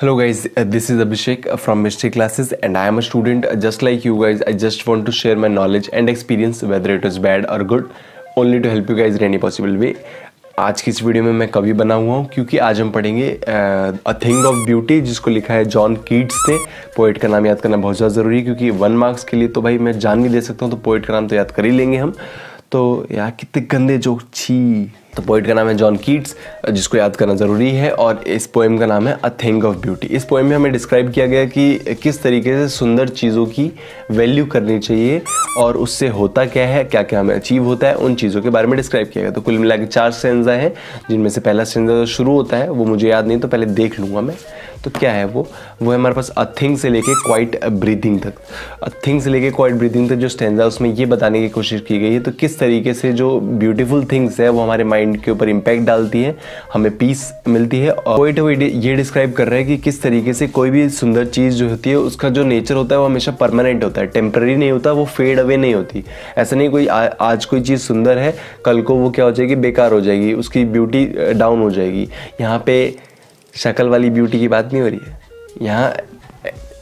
Hello guys, this is Abhishek from Mystic Classes and I am a student just like you guys. I just want to share my knowledge and experience whether it was bad or good only to help you guys in any possible way. आज की इस video में मैं कवि बना हुआ हूँ क्योंकि आज हम पढ़ेंगे अ थिंग ऑफ ब्यूटी जिसको लिखा है जॉन कीट्स ने। पोइट का नाम याद करना बहुत ज़्यादा ज़रूरी है क्योंकि 1 मार्क्स के लिए तो भाई मैं जान नहीं दे सकता हूँ, तो पोइट का नाम तो याद कर ही लेंगे हम। तो यार कितने गंदे जोक, छी। तो पोइट का नाम है जॉन कीट्स जिसको याद करना ज़रूरी है और इस पोएम का नाम है अ थिंग ऑफ ब्यूटी। इस पोएम में हमें डिस्क्राइब किया गया कि किस तरीके से सुंदर चीज़ों की वैल्यू करनी चाहिए और उससे होता क्या है, क्या क्या हमें अचीव होता है, उन चीज़ों के बारे में डिस्क्राइब किया गया। तो कुल मिला के 4 स्टैंजा हैं जिनमें से पहला स्टैंजा जो शुरू होता है वो मुझे याद नहीं, तो पहले देख लूँगा मैं। तो क्या है वो है हमारे पास अ थिंग से लेके क्वाइट ब्रीथिंग तक। अ थिंग से लेके क्वाइट ब्रीथिंग तक जो स्टैंजा उसमें ये बताने की कोशिश की गई है तो किस तरीके से जो ब्यूटीफुल थिंग्स है वो हमारे माइंड के ऊपर इम्पैक्ट डालती है, हमें पीस मिलती है। और पोइट ये डिस्क्राइब कर रहा है कि किस तरीके से कोई भी सुंदर चीज़ जो होती है उसका जो नेचर होता है वो हमेशा परमानेंट होता है, टेम्पररी नहीं होता, वो फेड अवे नहीं होती। ऐसा नहीं कोई आज कोई चीज़ सुंदर है कल को वो क्या हो जाएगी, बेकार हो जाएगी, उसकी ब्यूटी डाउन हो जाएगी। यहाँ पे शक्ल वाली ब्यूटी की बात नहीं हो रही है, यहाँ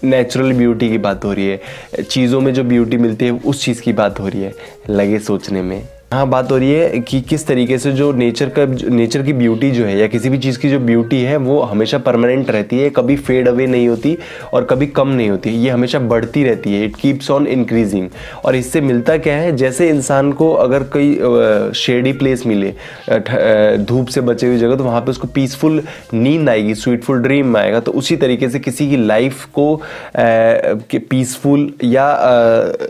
नेचुरल ब्यूटी की बात हो रही है। चीज़ों में जो ब्यूटी मिलती है उस चीज़ की बात हो रही है। लगे सोचने में, हाँ बात हो रही है कि किस तरीके से जो नेचर की ब्यूटी जो है या किसी भी चीज़ की जो ब्यूटी है वो हमेशा परमानेंट रहती है, कभी फेड अवे नहीं होती और कभी कम नहीं होती, ये हमेशा बढ़ती रहती है। It keeps on increasing. और इससे मिलता क्या है, जैसे इंसान को अगर कोई शेडी प्लेस मिले, धूप से बचे हुई जगह, तो वहाँ पे उसको पीसफुल नींद आएगी, स्वीटफुल ड्रीम आएगा। तो उसी तरीके से किसी की लाइफ को पीसफुल या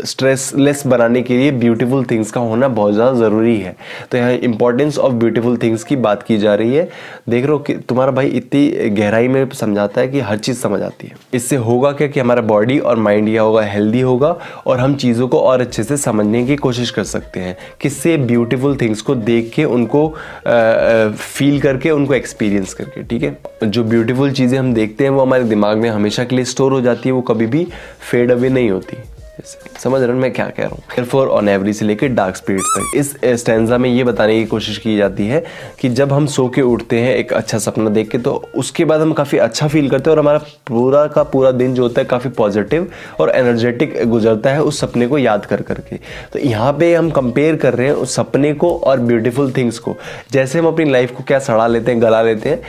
स्ट्रेसलेस बनाने के लिए ब्यूटीफुल थिंग्स का होना बहुत ज़रूरी है। तो यहाँ इंपॉर्टेंस ऑफ ब्यूटीफुल थिंग्स की बात की जा रही है। देख रहे हो कि तुम्हारा भाई इतनी गहराई में समझाता है कि हर चीज़ समझ आती है। इससे होगा क्या कि हमारा बॉडी और माइंड या होगा हेल्दी होगा और हम चीज़ों को और अच्छे से समझने की कोशिश कर सकते हैं। किससे? ब्यूटीफुल थिंग्स को देख के, उनको फील करके, उनको एक्सपीरियंस करके। ठीक है, जो ब्यूटीफुल चीज़ें हम देखते हैं वो हमारे दिमाग में हमेशा के लिए स्टोर हो जाती है, वो कभी भी फेड अवे नहीं होती। समझ रहे हो मैं क्या कह रहा हूँ? Therefore on every से लेकर डार्क स्पिरिट्स तक इस स्टैंजा में ये बताने की कोशिश की जाती है कि जब हम सो के उठते हैं एक अच्छा सपना देख के, तो उसके बाद हम काफ़ी अच्छा फील करते हैं और हमारा पूरा का पूरा दिन जो होता है काफ़ी पॉजिटिव और एनर्जेटिक गुजरता है उस सपने को याद कर करके। तो यहाँ पे हम कंपेयर कर रहे हैं उस सपने को और ब्यूटीफुल थिंग्स को। जैसे हम अपनी लाइफ को क्या सड़ा लेते हैं, गला लेते हैं,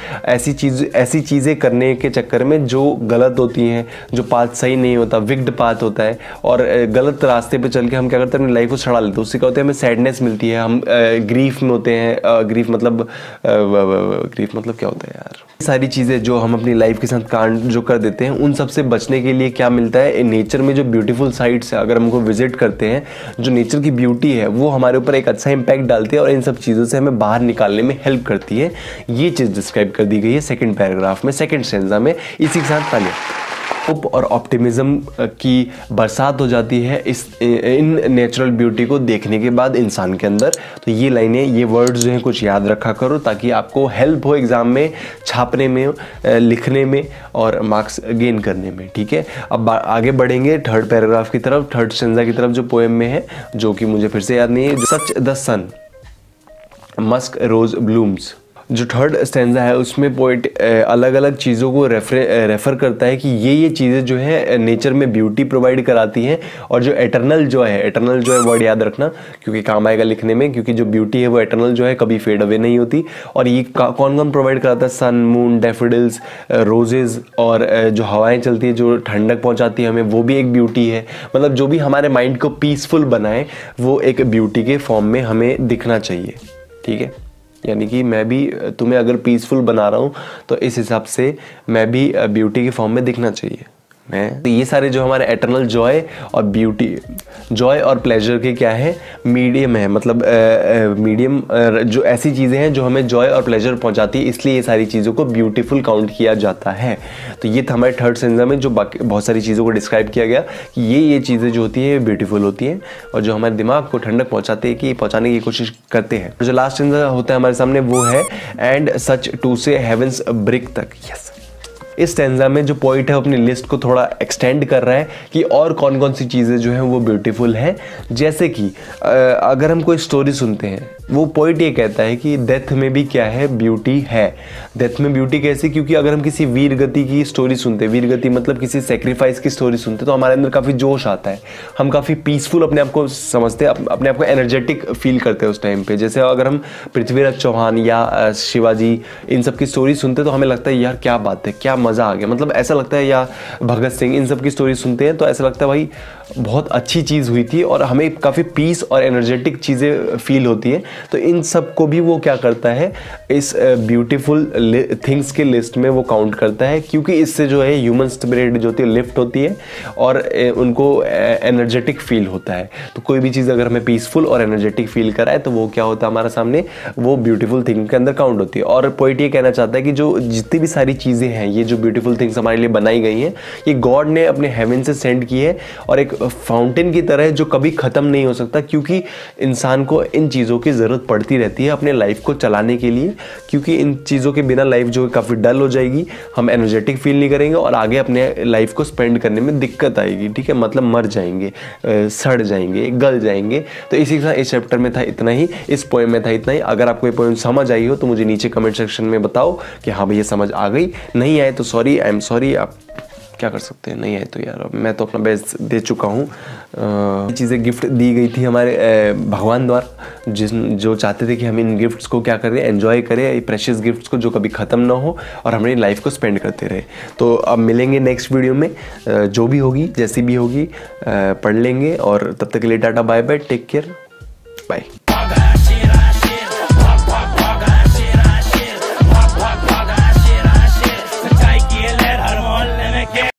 ऐसी चीज़ें करने के चक्कर में जो गलत होती हैं, जो पाथ सही नहीं होता, विक्ड पाथ होता है और गलत रास्ते पे चल के हम क्या करते हैं, अपनी लाइफ को सड़ा लेते हैं। उससे क्या होता है, हमें सैडनेस मिलती है, हम ग्रीफ में होते हैं। ग्रीफ मतलब क्या होता है यार? सारी चीज़ें जो हम अपनी लाइफ के साथ कांड जो कर देते हैं उन सब से बचने के लिए क्या मिलता है, नेचर में जो ब्यूटीफुल साइट्स है अगर हमको विजिट करते हैं, जो नेचर की ब्यूटी है वो हमारे ऊपर एक अच्छा इंपैक्ट डालती है और इन सब चीज़ों से हमें बाहर निकालने में हेल्प करती है। ये चीज़ डिस्क्राइब कर दी गई है सेकेंड पैराग्राफ में, सेकेंड स्टैंजा में। इसी के साथ तालियां। होप और ऑप्टिमिज्म की बरसात हो जाती है इन नेचुरल ब्यूटी को देखने के बाद इंसान के अंदर। तो ये लाइनें, ये वर्ड्स जो हैं कुछ याद रखा करो ताकि आपको हेल्प हो एग्जाम में, छापने में, लिखने में और मार्क्स गेन करने में। ठीक है, अब आगे बढ़ेंगे थर्ड पैराग्राफ की तरफ, थर्ड स्टैंजा की तरफ जो पोएम में है, जो कि मुझे फिर से याद नहीं है। Such the sun musk rose blooms, जो थर्ड स्टैंजा है उसमें पोइट अलग अलग चीज़ों को रेफ़र करता है कि ये चीज़ें जो है नेचर में ब्यूटी प्रोवाइड कराती हैं और जो एटर्नल जो है वर्ड याद रखना क्योंकि काम आएगा लिखने में, क्योंकि जो ब्यूटी है वो एटर्नल जो है कभी फेड अवे नहीं होती। और ये कौन कौन प्रोवाइड कराता है? सन, मून, डैफोडिल्स, रोजेज़ और जो हवाएँ चलती है जो ठंडक पहुँचाती है हमें, वो भी एक ब्यूटी है। मतलब जो भी हमारे माइंड को पीसफुल बनाए वो एक ब्यूटी के फॉर्म में हमें दिखना चाहिए। ठीक है, यानी कि मैं भी तुम्हें अगर पीसफुल बना रहा हूँ तो इस हिसाब से मैं भी ब्यूटी के फॉर्म में दिखना चाहिए। तो ये सारे जो हमारे एटर्नल जॉय और ब्यूटी, जॉय और प्लेजर के क्या है, मीडियम है। मतलब मीडियम जो ऐसी चीज़ें हैं जो हमें जॉय और प्लेजर पहुंचाती है, इसलिए ये सारी चीज़ों को ब्यूटीफुल काउंट किया जाता है। तो ये था हमारे थर्ड स्टैंजा में जो बाकी बहुत सारी चीज़ों को डिस्क्राइब किया गया कि ये चीज़ें जो होती है ब्यूटीफुल होती हैं और जो हमारे दिमाग को ठंडक पहुँचाने की कोशिश करते हैं। जो लास्ट स्टैंजा होता है हमारे सामने वो है एंड सच टू से हेवेंस ब्रिक तक। यस, इस स्टैंजा में जो पोइट है अपनी लिस्ट को थोड़ा एक्सटेंड कर रहा है कि और कौन कौन सी चीज़ें जो हैं वो ब्यूटीफुल हैं। जैसे कि अगर हम कोई स्टोरी सुनते हैं, वो पोइट ये कहता है कि डेथ में भी क्या है, ब्यूटी है। डेथ में ब्यूटी कैसे? क्योंकि अगर हम किसी वीर गति की स्टोरी सुनते हैं, वीर गति मतलब किसी सेक्रीफाइस की स्टोरी सुनते हैं, तो हमारे अंदर काफ़ी जोश आता है, हम काफ़ी पीसफुल अपने आप को समझते हैं, अपने आप को एनर्जेटिक फील करते हैं उस टाइम पे। जैसे अगर हम पृथ्वीराज चौहान या शिवाजी इन सब की स्टोरी सुनते हैं तो हमें लगता है यार क्या बात है, क्या मज़ा आ गया, मतलब ऐसा लगता है। या भगत सिंह, इन सब की स्टोरी सुनते हैं तो ऐसा लगता है भाई बहुत अच्छी चीज़ हुई थी और हमें काफ़ी पीस और एनर्जेटिक चीज़ें फील होती हैं। तो इन सब को भी वो क्या करता है, इस ब्यूटीफुल थिंग्स के लिस्ट में वो काउंट करता है, क्योंकि इससे जो है ह्यूमन स्पिरिट जो होती है लिफ्ट होती है और उनको एनर्जेटिक फील होता है। तो कोई भी चीज़ अगर हमें पीसफुल और एनर्जेटिक फील कराए तो वो क्या होता है हमारे सामने, वो ब्यूटीफुल थिंग के अंदर काउंट होती है। और पोइट ये कहना चाहता है कि जो जितनी भी सारी चीज़ें हैं, ये जो ब्यूटीफुल थिंग्स हमारे लिए बनाई गई हैं, ये गॉड ने अपने हेवन से सेंड की है और एक फाउंटेन की तरह है जो कभी ख़त्म नहीं हो सकता, क्योंकि इंसान को इन चीज़ों की ज़रूरत पड़ती रहती है अपने लाइफ को चलाने के लिए। क्योंकि इन चीज़ों के बिना लाइफ जो है काफ़ी डल हो जाएगी, हम एनर्जेटिक फील नहीं करेंगे और आगे अपने लाइफ को स्पेंड करने में दिक्कत आएगी। ठीक है, मतलब मर जाएंगे, सड़ जाएंगे, गल जाएंगे। तो इसी के साथ इस चैप्टर में था इतना ही, इस पोएम में था इतना ही। अगर आपको ये पोएम समझ आई हो तो मुझे नीचे कमेंट सेक्शन में बताओ कि हाँ भैया समझ आ गई। नहीं आए तो सॉरी, आई एम सॉरी, आप क्या कर सकते हैं। नहीं आए तो यार मैं तो अपना बेस्ट दे चुका हूँ। चीज़ें गिफ्ट दी गई थी हमारे भगवान द्वारा, जो चाहते थे कि हम इन गिफ्ट्स को क्या करें, एंजॉय करें, प्रेशियस गिफ्ट्स को जो कभी ख़त्म ना हो और हमारी लाइफ को स्पेंड करते रहे। तो अब मिलेंगे नेक्स्ट वीडियो में, जो भी होगी जैसी भी होगी पढ़ लेंगे। और तब तक के लिए tata bye bye, take care, bye.